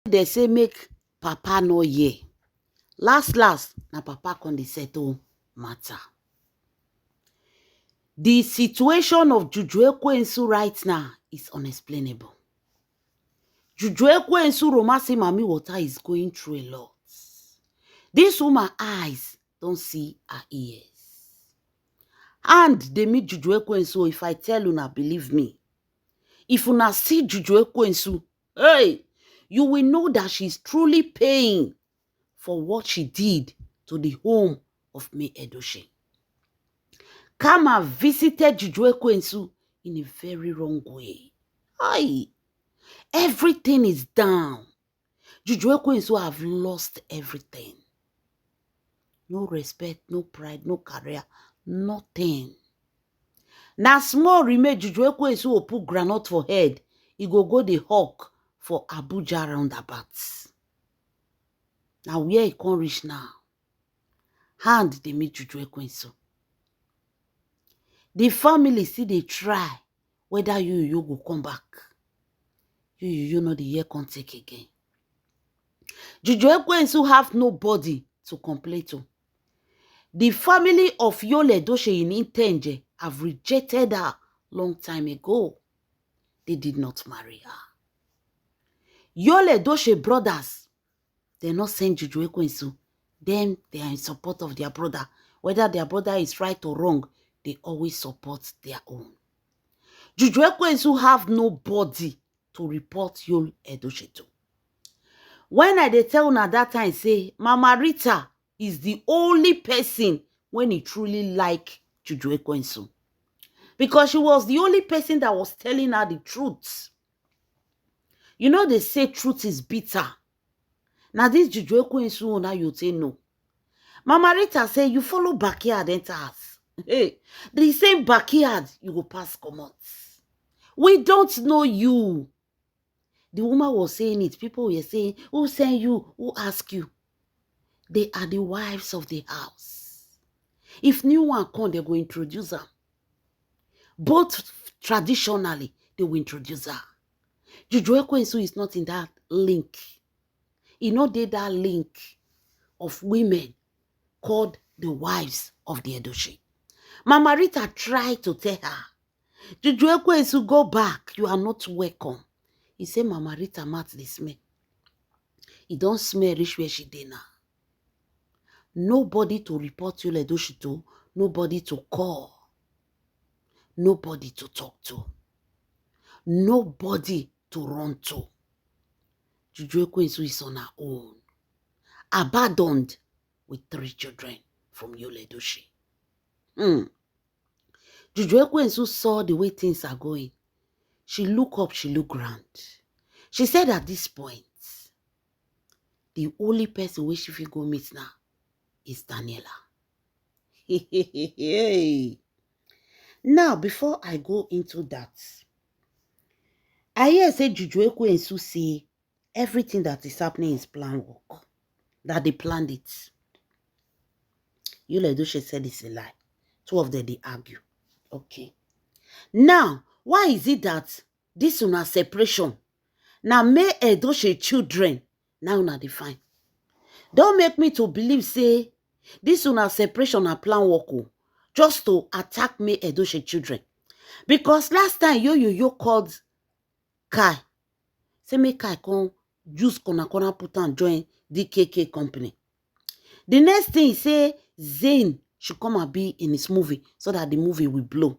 They say make papa no hear. Last na papa come dey settle matter. The situation of Juju Ekwensu right now is unexplainable. Juju Ekwensu Romasi Mami Water is going through a lot. This woman eyes don't see her ears. And they meet Juju Ekwensu. If I tell you, believe me. If you not see Juju Ekwensu, hey, you will know that she's truly paying for what she did to the home of May Edochie. Kama visited Juju Ekwensu in a very wrong way. Aye. Everything is down. Juju Ekwensu have lost everything. No respect, no pride, no career, nothing. Now small remain Juju Ekwensu will put granite for head. He go the hawk for Abuja roundabouts. Now where he can't reach now? Hand they meet Juju Ekwensu. The family see they try whether you go come back. You know the year can't take again. Juju Ekwensu have nobody to complain to. The family of Yul Edochie in Intenje have rejected her long time ago. They did not marry her. Yul Edochie brothers, they not send Juju Ekwensu. Them, they are in support of their brother. Whether their brother is right or wrong, they always support their own. Juju Ekwensu have nobody to report Yul Edochie to. When I dey tell una that time, say, Mama Rita is the only person when he truly like Juju Ekwensu. Because she was the only person that was telling her the truth. You know, they say truth is bitter. Now this Juju Ekwensu, now you say no. Mama Rita say, you follow backyard enter us. Hey, the same backyard, you go pass comot. We don't know you. The woman was saying it. People were saying, who sent you? Who asked you? They are the wives of the house. If new one come, they go introduce her. Both traditionally, they will introduce her. Juju Ekwensu is not in that link. He not did that link of women called the wives of the Edochie. Mama Rita tried to tell her, Juju Ekwensu, go back. You are not welcome. He said, Mama Rita mat the smell. He don't smell rich where she did now. Nobody to report Yul Edochie to, nobody to call, nobody to talk to, nobody to run to. Juju Ekwensu is on her own, abandoned with 3 children from Yul Edochie. Juju Ekwensu saw the way things are going. She looked up, she looked around. She said at this point, the only person where she will go meet now is Daniela. Now, before I go into that, I hear say Juju Ekwensu say everything that is happening is plan work. That they planned it. Yul Edochie said it's a lie. 2 of them, they argue. Okay. Now, why is it that this una separation? Now, May Edochie children, now una define. Don't make me to believe, say, this una separation na plan work just to attack May Edochie children. Because last time, you called Kai. Say, make Kai come use corner put and join DKK company. The next thing he say, Zayn should come and be in his movie so that the movie will blow.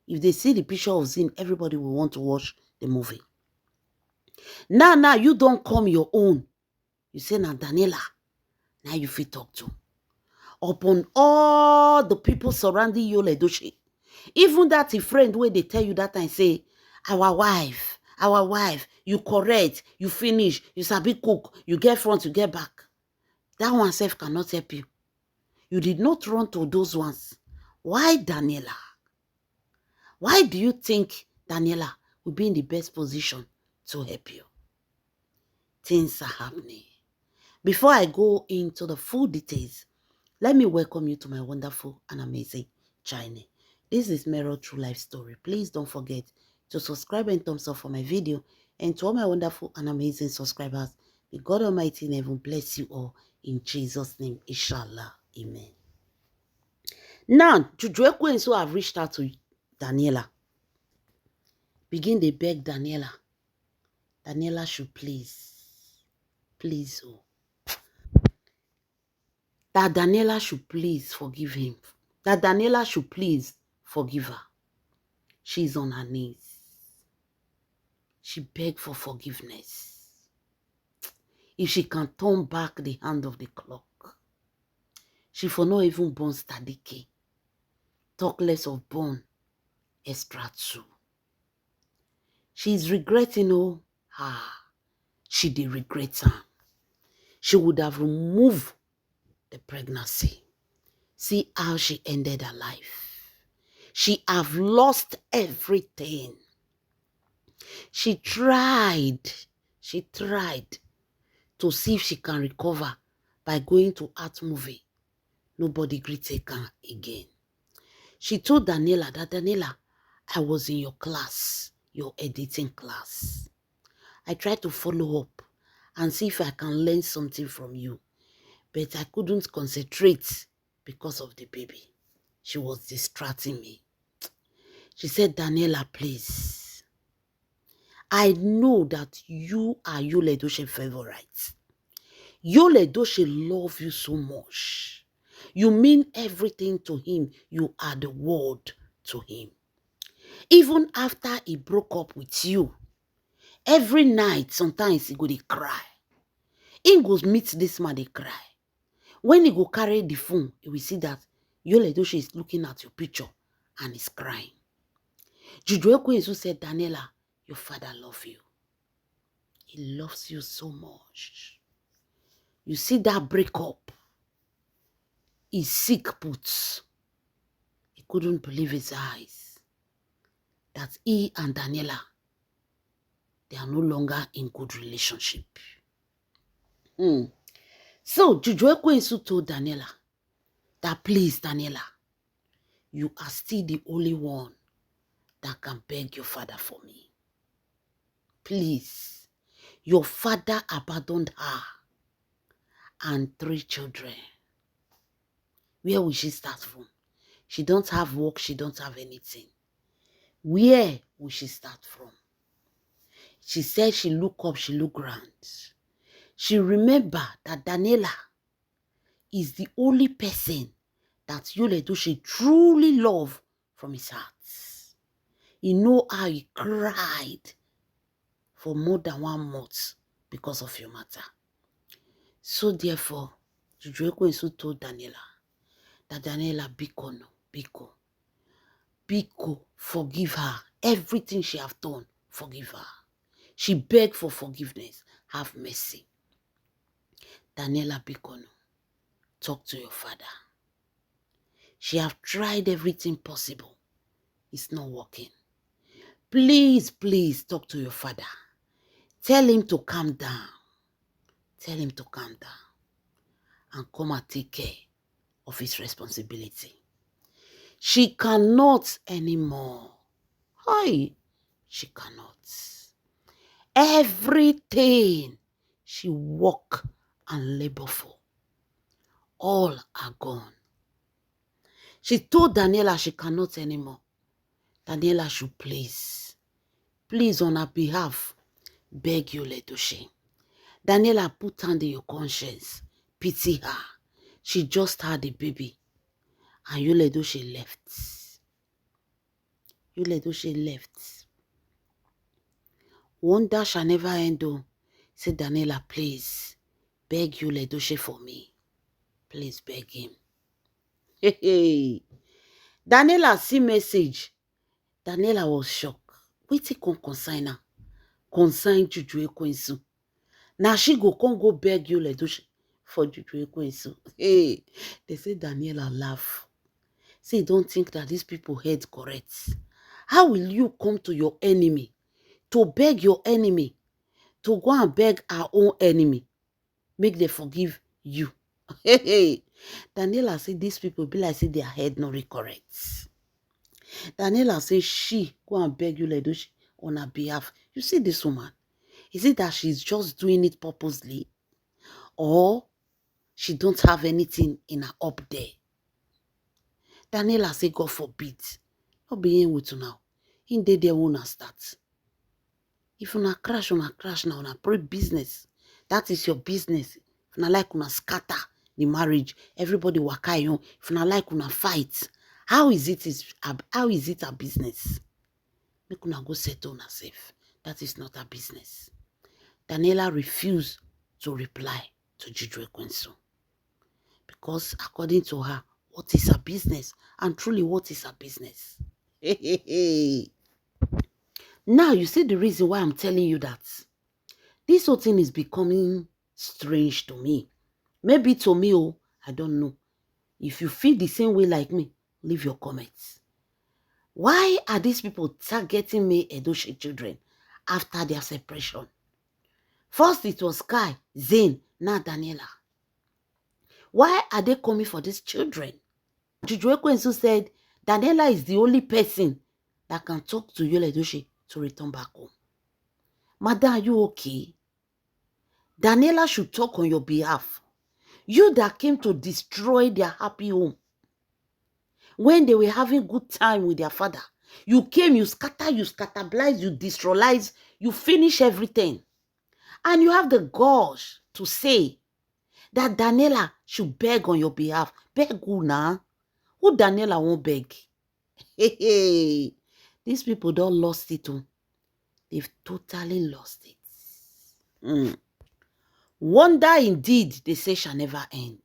If they see the picture of Zayn, everybody will want to watch the movie. Now, you don't come your own. You say, now, Daniela, now you fit talk to. Upon all the people surrounding Yul Edochie, even that a friend where they tell you that and say, our wife, you correct, you finish, you sabi cook, you get front, you get back. That one self cannot help you. You did not run to those ones. Why Daniela? Why do you think Daniela will be in the best position to help you? Things are happening. Before I go into the full details, let me welcome you to my wonderful and amazing channel. This is Mero True Life Story. Please don't forget to subscribe and thumbs up for my video. And to all my wonderful and amazing subscribers, The God Almighty in heaven bless you all. In Jesus' name, inshallah. Amen. Now, Juju Ekwensu have reached out to Daniela. Begin to beg Daniela. Daniela should please, that Daniela should please forgive him. That Daniela should please forgive her. She's on her knees. She begged for forgiveness. If she can turn back the hand of the clock, she for not even born Stadike. Talk less of born Extra 2. She's regretting, she did regret her. She would have removed the pregnancy. See how she ended her life. She have lost everything. She tried to see if she can recover by going to art movie. Nobody greeted her again. She told Daniela that, Daniela, I was in your class, your editing class. I tried to follow up and see if I can learn something from you, but I couldn't concentrate because of the baby. She was distracting me. She said, Daniela, please. I know that you are Yul Edochie favorite. Yul Edochie love you so much. You mean everything to him. You are the world to him. Even after he broke up with you, every night, sometimes he go dey cry. He goes meet this man, they cry. When he go carry the phone, he will see that Yul Edochie is looking at your picture and is crying. Juju Ekwensu said, Daniela, your father loves you. He loves you so much. You see that breakup? He's sick put. He couldn't believe his eyes. That he and Daniela, they are no longer in good relationship. So Juju Ekwensu told Daniela that, please, Daniela, you are still the only one that can beg your father for me. Please, your father abandoned her and 3 children. Where will she start from? She don't have work, she don't have anything. Where will she start from? She said she look up, she look around. She remember that Daniela is the only person that Yul Edochie truly love from his heart. He know how he cried for more than 1 month because of your matter. So therefore, Juju Ekwensu told Daniela that, Daniela, Biko, forgive her. Everything she have done, forgive her. She begged for forgiveness. Have mercy. Daniela Bikono, talk to your father. She have tried everything possible. It's not working. Please, talk to your father. Tell him to calm down. Tell him to calm down and come and take care of his responsibility. She cannot anymore. Hi, she cannot. Everything she work and labor for, all are gone. She told Daniela she cannot anymore. Daniela should please on her behalf, beg Yul Edochie. Daniela, put under your conscience, pity her. She just had a baby and Yul Edochie left. Yul Edochie left. Wonder shall never end, though. Said Daniela, please, beg Yul Edochie for me. Please beg him. Hey. Daniela see message. Daniela was shocked. Wetin come consign her? Consign Juju Ekwensu. Now she go beg Yul Edochie for Juju Ekwensu. Hey, they say Daniela laugh. Say, don't think that these people head correct. How will you come to your enemy to beg your enemy to go and beg our own enemy? Make them forgive you. Hey, Daniela say these people be like say their head not correct. Daniela say she go and beg Yul Edochie on her behalf. You see this woman? Is it that she's just doing it purposely? Or she don't have anything in her up there? Daniela say, God forbid. Not be in with you now. In they wanna start. If una crash now, una pray business. That is your business. If una like una scatter the marriage, everybody waka you. If una like una fight, how is it a business? Make una go settle una safe. That is not a business. Daniela refused to reply to Juju Ekwensu. Because according to her, what is her business? And truly, what is her business? Now, you see the reason why I'm telling you that. This whole thing is becoming strange to me. Maybe to me, I don't know. If you feel the same way like me, leave your comments. Why are these people targeting me, Edochie children, after their separation? First, it was Kai, Zane, now Daniela. Why are they coming for these children? Juju Ekwensu said Daniela is the only person that can talk to Yul Edochie to return back home. Madam, are you okay? Daniela should talk on your behalf. You that came to destroy their happy home. When they were having good time with their father, you came, you scatterblize, you destroylize, you finish everything. And you have the guts to say that Daniela should beg on your behalf. Beg who now? Who Daniela won't beg? Hey. These people don't lost it. They've totally lost it. Wonder indeed, they say, shall never end.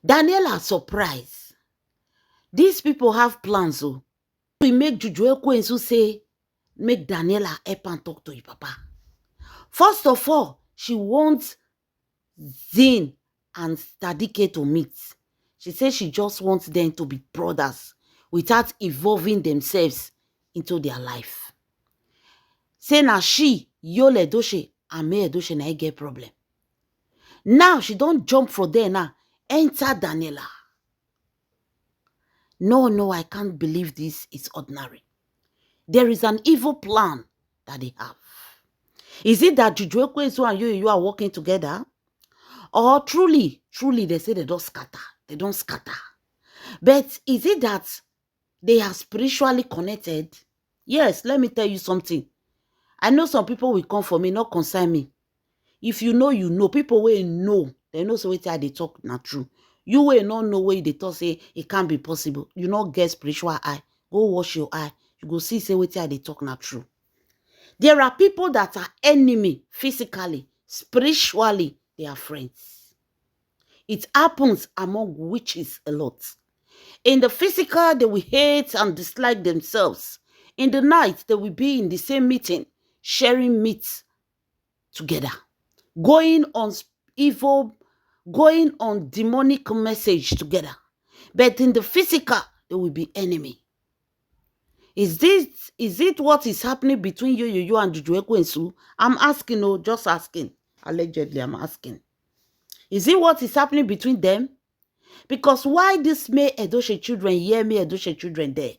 Daniela surprised. These people have plans. We make Juju Ekwensu say, make Daniela help and talk to your papa. First of all, she wants Zane and Tadike to meet. She says she just wants them to be brothers without evolving themselves into their life. Say now she, Yul Edochie, and me Edochie na get problem. Now she don't jump for there now. Enter Daniela. No, I can't believe this is ordinary. There is an evil plan that they have. Is it that Juju Ekwensu and you are working together? Or truly, they say they don't scatter. They don't scatter. But is it that they are spiritually connected? Yes, let me tell you something. I know some people will come for me, not concern me. If you know, you know. People will know. They know so how they talk not true. You will not know where they talk say it can't be possible. You not get spiritual eye. Go wash your eye. You go see say how they talk not true. There are people that are enemy physically, spiritually, they are friends. It happens among witches a lot. In the physical, they will hate and dislike themselves. In the night, they will be in the same meeting, sharing meat together, going on evil, going on demonic message together. But in the physical, they will be enemy. Is it what is happening between you and Juju Ekwensu? I'm asking, just asking. Allegedly, I'm asking. Is it what is happening between them? Because why this May Edochie children hear me Edochie children there?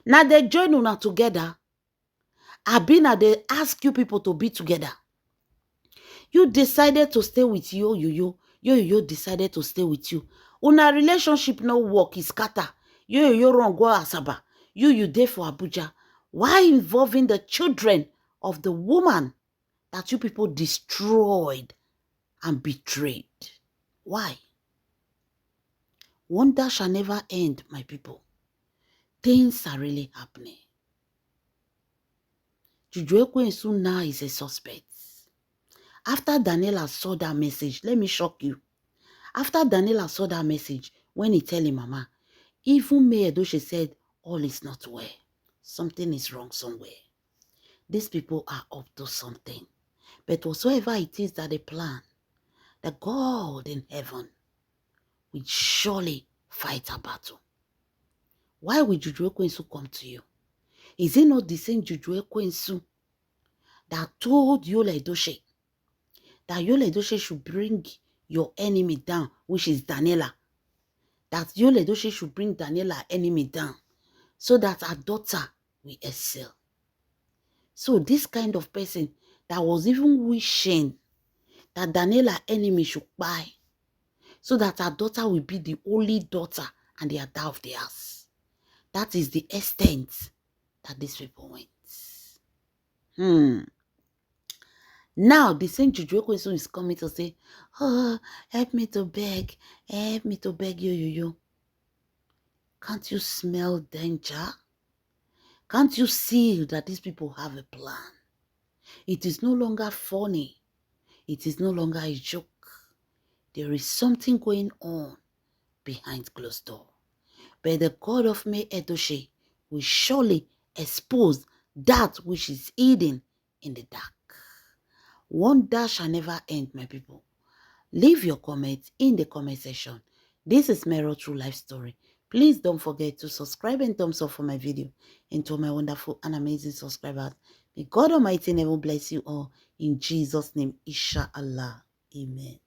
Now they join una together. They ask you people to be together. You decided to stay with you. You decided to stay with you. Una relationship no work is scatter. You run go Asaba. You there for Abuja. Why involving the children of the woman that you people destroyed and betrayed? Why? Wonder shall never end, my people. Things are really happening. Juju Ekwensu now is a suspect. After Daniela saw that message, let me shock you. After Daniela saw that message, when he tell him, Mama, even May Edochie said, all is not well. Something is wrong somewhere. These people are up to something. But whatsoever it is that they plan, the God in heaven will surely fight a battle. Why will Juju Ekwensu come to you? Is it not the same Juju Ekwensu that told Yul Edochie that Yul Edochie should bring your enemy down, which is Daniela? That Yul Edochie should bring Daniela enemy down so that her daughter will excel. So this kind of person that was even wishing that Daniela enemy should buy, so that her daughter will be the only daughter and the ada of the house. That is the extent that these people went. Now, the same Juju Ekwensu is coming to say, oh, help me to beg you. Can't you smell danger? Can't you see that these people have a plan? It is no longer funny. It is no longer a joke. There is something going on behind closed door. But the God of May Edoche will surely expose that which is hidden in the dark. Wonder shall never end, my people. Leave your comments in the comment section. This is Mero True Life Story. Please don't forget to subscribe and thumbs up for my video. And to my wonderful and amazing subscribers, may God Almighty never bless you all. In Jesus' name, Inshallah. Amen.